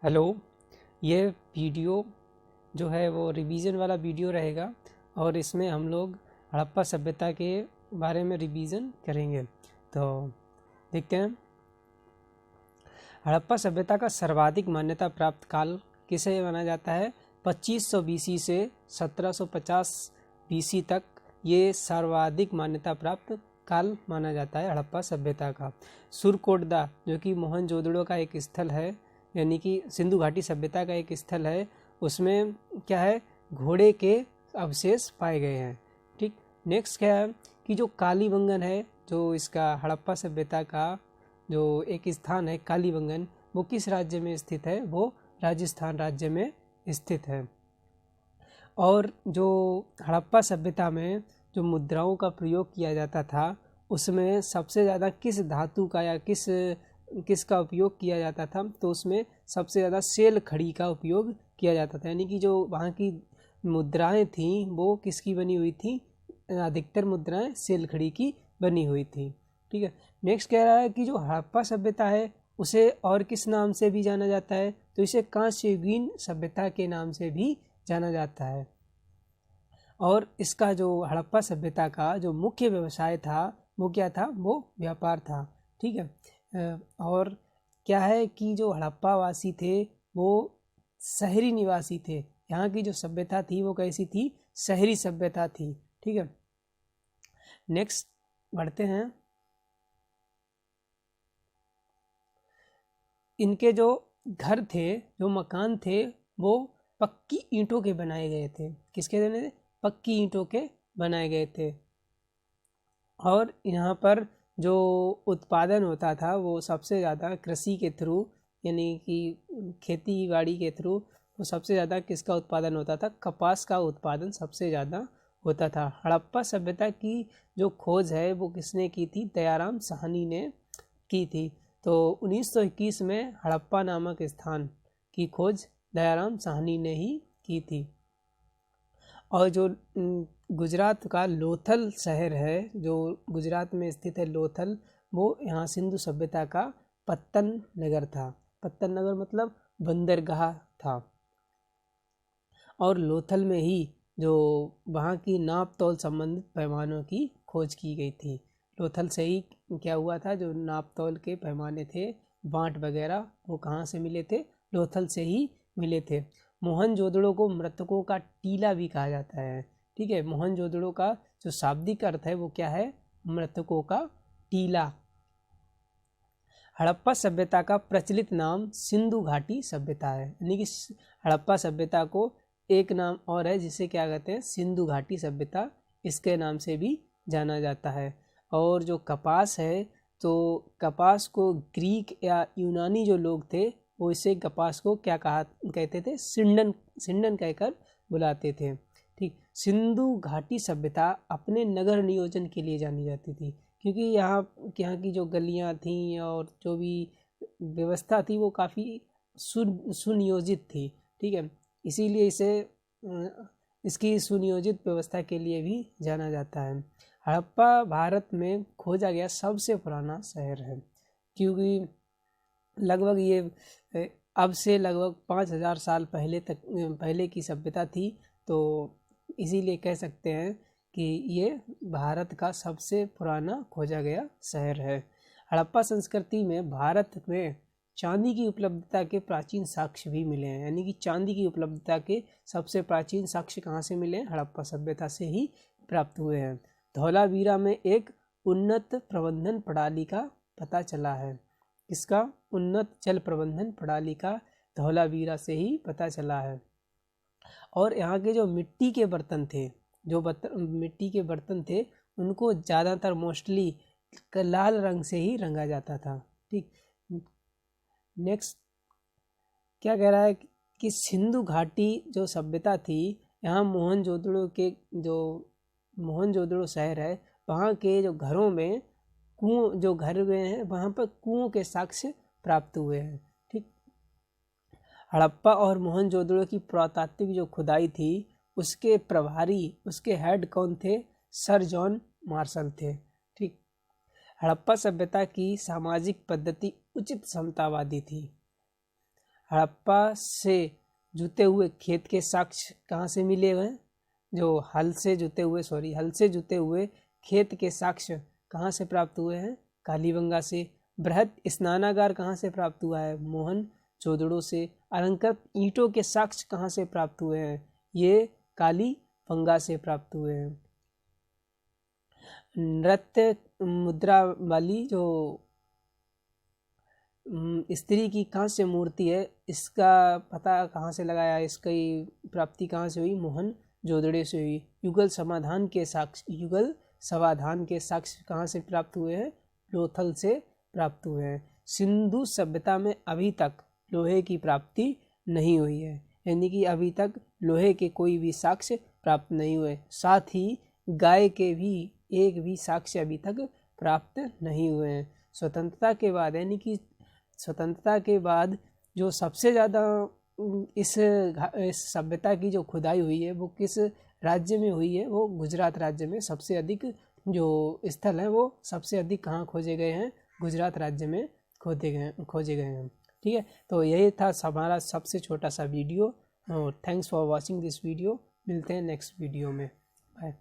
Hello. ये video जो है वो रिवीजन वाला वीडियो रहेगा और इसमें हम लोग हड़प्पा सभ्यता के बारे में रिवीजन करेंगे। तो देखते हैं। हड़प्पा सभ्यता का सर्वाधिक मान्यता प्राप्त काल किसे माना जाता है? 2500 बीसी से 1750 बीसी तक ये सर्वाधिक मान्यता प्राप्त काल माना जाता है हड़प्पा सभ्यता का। सुरकोटदा जो कि मोहनजोदड़ो का एक स्थल है, यानी कि सिंधु घाटी सभ्यता का एक स्थल है, उसमें क्या है, घोड़े के अवशेष पाए गए हैं। ठीक। नेक्स्ट क्या है कि जो कालीबंगन है, जो इसका हड़प्पा सभ्यता का जो एक स्थान है कालीबंगन, वो किस राज्य में स्थित है? वो राजस्थान राज्य में स्थित है। और जो हड़प्पा सभ्यता में जो मुद्राओं का प्रयोग किया जाता था, उसमें सबसे ज़्यादा किस धातु का या किसका उपयोग किया जाता था? तो उसमें सबसे ज़्यादा सेल खड़ी का उपयोग किया जाता था। यानी कि जो वहाँ की मुद्राएं थीं वो किसकी बनी हुई थी? अधिकतर मुद्राएं सेल खड़ी की बनी हुई थी। ठीक है। नेक्स्ट कह रहा है कि जो हड़प्पा सभ्यता है उसे और किस नाम से भी जाना जाता है? तो इसे कांस्ययुगीन सभ्यता के नाम से भी जाना जाता है। और इसका जो हड़प्पा सभ्यता का जो मुख्य व्यवसाय था वो क्या था? वो व्यापार था। ठीक है। और क्या है कि जो हड़प्पा वासी थे वो शहरी निवासी थे। यहाँ की जो सभ्यता थी वो कैसी थी? शहरी सभ्यता थी। ठीक है। नेक्स्ट बढ़ते हैं। इनके जो घर थे, जो मकान थे, वो पक्की ईंटों के बनाए गए थे। किसके बने थे? पक्की ईंटों के बनाए गए थे। और यहाँ पर जो उत्पादन होता था वो सबसे ज़्यादा कृषि के थ्रू, यानी कि खेती बाड़ी के थ्रू वो सबसे ज़्यादा किसका उत्पादन होता था? कपास का उत्पादन सबसे ज़्यादा होता था। हड़प्पा सभ्यता की जो खोज है वो किसने की थी? दयाराम साहनी ने की थी। तो 1921 में हड़प्पा नामक स्थान की खोज दयाराम साहनी ने ही की थी। और जो गुजरात का लोथल शहर है, जो गुजरात में स्थित है लोथल, वो यहाँ सिंधु सभ्यता का पत्तन नगर था। पत्तन नगर मतलब बंदरगाह था। और लोथल में ही जो वहाँ की नाप तौल संबंधित पैमानों की खोज की गई थी। लोथल से ही क्या हुआ था? जो नाप तौल के पैमाने थे, बांट वगैरह, वो कहाँ से मिले थे? लोथल से ही मिले थे। मोहनजोदड़ो को मृतकों का टीला भी कहा जाता है। ठीक है। मोहनजोदड़ो का जो शाब्दिक अर्थ है वो क्या है? मृतकों का टीला। हड़प्पा सभ्यता का प्रचलित नाम सिंधु घाटी सभ्यता है। यानी कि हड़प्पा सभ्यता को एक नाम और है जिसे क्या कहते हैं? सिंधु घाटी सभ्यता, इसके नाम से भी जाना जाता है। और जो कपास है, तो कपास को ग्रीक या यूनानी जो लोग थे वो इसे कपास को क्या कहते थे? सिंडन, सिंडन कहकर बुलाते थे। ठीक। सिंधु घाटी सभ्यता अपने नगर नियोजन के लिए जानी जाती थी, क्योंकि यहाँ की जो गलियाँ थीं और जो भी व्यवस्था थी वो काफ़ी सुनियोजित थी। ठीक है। इसीलिए इसकी सुनियोजित व्यवस्था के लिए भी जाना जाता है। हड़प्पा भारत में खोजा गया सबसे पुराना शहर है, क्योंकि लगभग ये अब से लगभग 5000 साल पहले की सभ्यता थी। तो इसीलिए कह सकते हैं कि ये भारत का सबसे पुराना खोजा गया शहर है। हड़प्पा संस्कृति में भारत में चांदी की उपलब्धता के प्राचीन साक्ष्य भी मिले हैं। यानी कि चांदी की उपलब्धता के सबसे प्राचीन साक्ष्य कहाँ से मिले? हड़प्पा सभ्यता से ही प्राप्त हुए हैं। धौलावीरा में एक उन्नत प्रबंधन प्रणाली का पता चला है। इसका उन्नत जल प्रबंधन प्रणाली का धौलावीरा से ही पता चला है। और यहाँ के जो मिट्टी के बर्तन थे, मिट्टी के बर्तन थे, उनको ज़्यादातर मोस्टली लाल रंग से ही रंगा जाता था। ठीक। नेक्स्ट क्या कह रहा है कि सिंधु घाटी जो सभ्यता थी, यहाँ मोहनजोदड़ो शहर है, वहाँ के जो घरों में कुओं, जो घर गए हैं वहाँ पर कुओं के साक्ष्य प्राप्त हुए हैं। ठीक। हड़प्पा और मोहनजोदड़ो की पुरातात्विक जो खुदाई थी उसके प्रभारी, उसके हेड कौन थे? सर जॉन मार्शल थे। ठीक। हड़प्पा सभ्यता की सामाजिक पद्धति उचित समतावादी थी। हड़प्पा से जुते हुए खेत के साक्ष्य कहाँ से मिले हुए हैं? जो हल से जुते हुए खेत के साक्ष्य कहाँ से प्राप्त हुए हैं? कालीबंगा से। बृहद स्नानागार कहाँ से प्राप्त हुआ है? मोहन जोदड़ो से। अलंकृत ईंटों के साक्ष्य कहाँ से प्राप्त हुए हैं? ये कालीबंगा से प्राप्त हुए हैं। नृत्य मुद्रा वाली जो स्त्री की कांस्य मूर्ति है, इसका पता कहाँ से लगाया? इसकी प्राप्ति कहाँ से हुई? मोहन जोदड़े से हुई। युगल समाधान के साक्ष्य कहाँ से प्राप्त हुए हैं? लोथल से प्राप्त हुए हैं। सिंधु सभ्यता में अभी तक लोहे की प्राप्ति नहीं हुई है, यानी कि अभी तक लोहे के कोई भी साक्ष्य प्राप्त नहीं हुए। साथ ही गाय के भी एक भी साक्ष्य अभी तक प्राप्त नहीं हुए हैं। स्वतंत्रता के बाद, यानी कि स्वतंत्रता के बाद जो सबसे ज़्यादा इस सभ्यता की जो खुदाई हुई है वो किस राज्य में हुई है? वो गुजरात राज्य में सबसे अधिक जो स्थल है वो सबसे अधिक कहाँ खोजे गए हैं? गुजरात राज्य में खोजे गए हैं। ठीक है, तो यही था हमारा सबसे छोटा सा video. Thanks for watching this video. मिलते हैं नेक्स्ट वीडियो में। बाय।